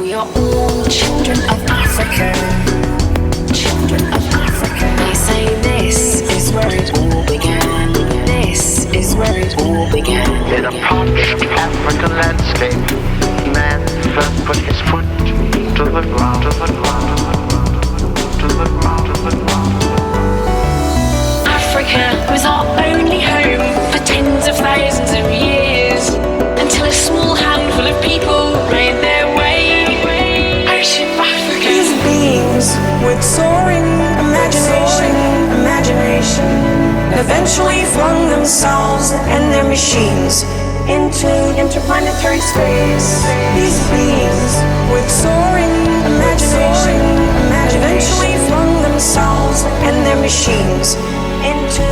We are all children of Africa. Children of Africa. They say this is where it all began. This is where it all began. In a parched African landscape, man first put his foot to the ground, to the ground, to the ground, to the ground. Africa was our only home for tens of thousands of years, until a small handful of people made their way. Ocean of Africa. These beings with soaring imagination eventually flung themselves and their machines into interplanetary space. These beings with soaring imagination eventually flung themselves and their machines into